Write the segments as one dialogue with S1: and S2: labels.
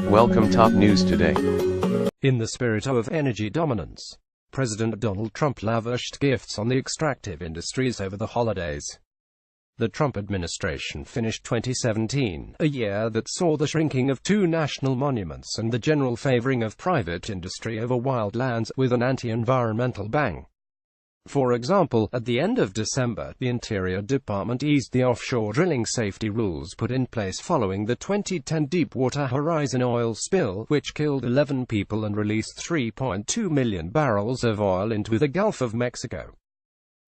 S1: Welcome top news today.
S2: In the spirit of energy dominance, President Donald Trump lavished gifts on the extractive industries over the holidays. The Trump administration finished 2017, a year that saw the shrinking of two national monuments and the general favoring of private industry over wild lands, with an anti-environmental bang. For example, at the end of December, the Interior Department eased the offshore drilling safety rules put in place following the 2010 Deepwater Horizon oil spill, which killed 11 people and released 3.2 million barrels of oil into the Gulf of Mexico.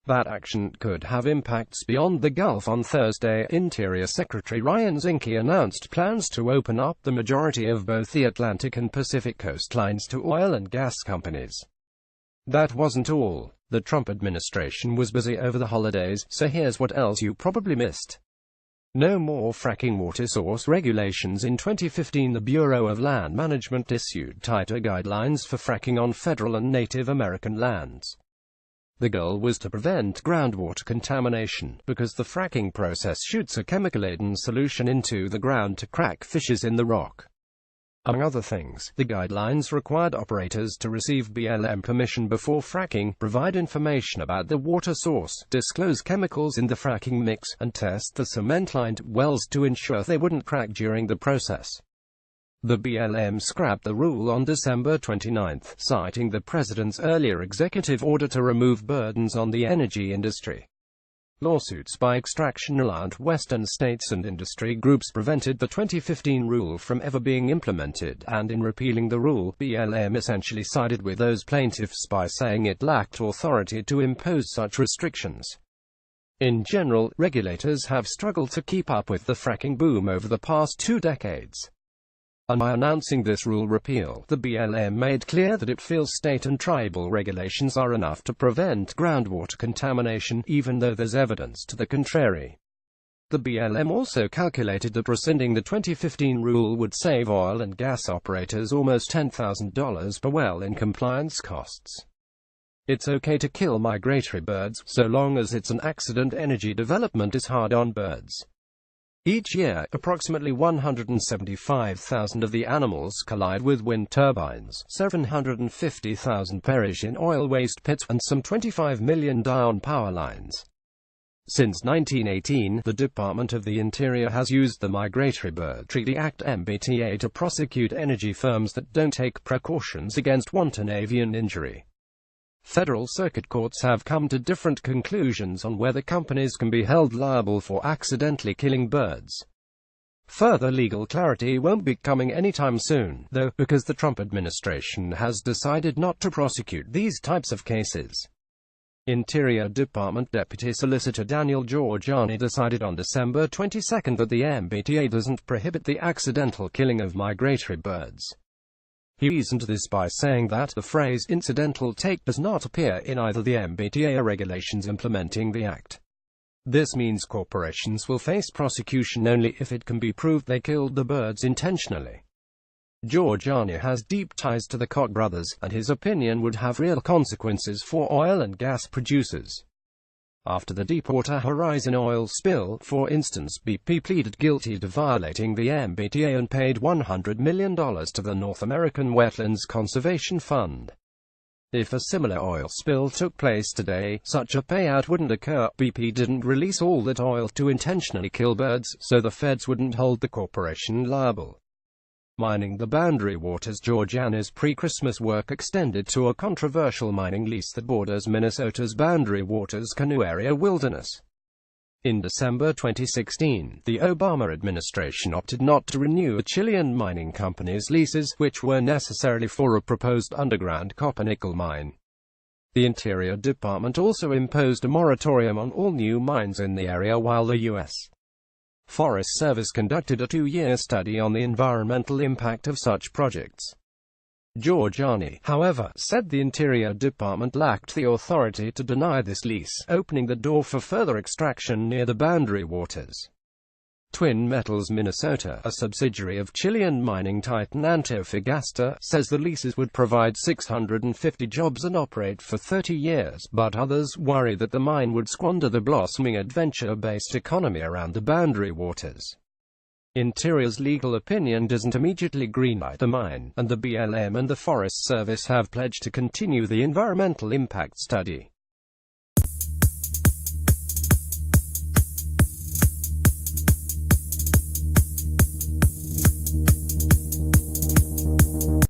S2: That action could have impacts beyond the Gulf. On Thursday, Interior Secretary Ryan Zinke announced plans to open up the majority of both the Atlantic and Pacific coastlines to oil and gas companies. That wasn't all. The Trump administration was busy over the holidays, so here's what else you probably missed. No more fracking water source regulations. In 2015, the Bureau of Land Management issued tighter guidelines for fracking on federal and Native American lands. The goal was to prevent groundwater contamination, because the fracking process shoots a chemical-laden solution into the ground to crack fissures in the rock. Among other things, the guidelines required operators to receive BLM permission before fracking, provide information about the water source, disclose chemicals in the fracking mix, and test the cement-lined wells to ensure they wouldn't crack during the process. The BLM scrapped the rule on December 29, citing the president's earlier executive order to remove burdens on the energy industry. Lawsuits by extraction-reliant Western states and industry groups prevented the 2015 rule from ever being implemented, and in repealing the rule, BLM essentially sided with those plaintiffs by saying it lacked authority to impose such restrictions. In general, regulators have struggled to keep up with the fracking boom over the past 2 decades. And by announcing this rule repeal, the BLM made clear that it feels state and tribal regulations are enough to prevent groundwater contamination, even though there's evidence to the contrary. The BLM also calculated that rescinding the 2015 rule would save oil and gas operators almost $10,000 per well in compliance costs. It's okay to kill migratory birds, so long as it's an accident. Energy development is hard on birds. Each year, approximately 175,000 of the animals collide with wind turbines, 750,000 perish in oil waste pits, and some 25 million die on power lines. Since 1918, the Department of the Interior has used the Migratory Bird Treaty Act (MBTA) to prosecute energy firms that don't take precautions against wanton avian injury. Federal circuit courts have come to different conclusions on whether companies can be held liable for accidentally killing birds. Further legal clarity won't be coming anytime soon, though, because the Trump administration has decided not to prosecute these types of cases. Interior Department Deputy Solicitor Daniel Giorgiani decided on December 22 that the MBTA doesn't prohibit the accidental killing of migratory birds. He reasoned this by saying that the phrase incidental take does not appear in either the MBTA or regulations implementing the act. This means corporations will face prosecution only if it can be proved they killed the birds intentionally. Giorgiani has deep ties to the Koch brothers, and his opinion would have real consequences for oil and gas producers. After the Deepwater Horizon oil spill, for instance, BP pleaded guilty to violating the MBTA and paid $100 million to the North American Wetlands Conservation Fund. If a similar oil spill took place today, such a payout wouldn't occur. BP didn't release all that oil to intentionally kill birds, so the feds wouldn't hold the corporation liable. Mining the Boundary Waters. Giorgiani's pre-Christmas work extended to a controversial mining lease that borders Minnesota's Boundary Waters Canoe Area wilderness. In December 2016, the Obama administration opted not to renew a Chilean mining company's leases, which were necessary for a proposed underground copper-nickel mine. The Interior Department also imposed a moratorium on all new mines in the area while the U.S. Forest Service conducted a 2-year study on the environmental impact of such projects. Giorgiani, however, said the Interior Department lacked the authority to deny this lease, opening the door for further extraction near the Boundary Waters. Twin Metals Minnesota, a subsidiary of Chilean mining titan Antofagasta, says the leases would provide 650 jobs and operate for 30 years, but others worry that the mine would squander the blossoming adventure-based economy around the Boundary Waters. Interior's legal opinion doesn't immediately greenlight the mine, and the BLM and the Forest Service have pledged to continue the environmental impact study.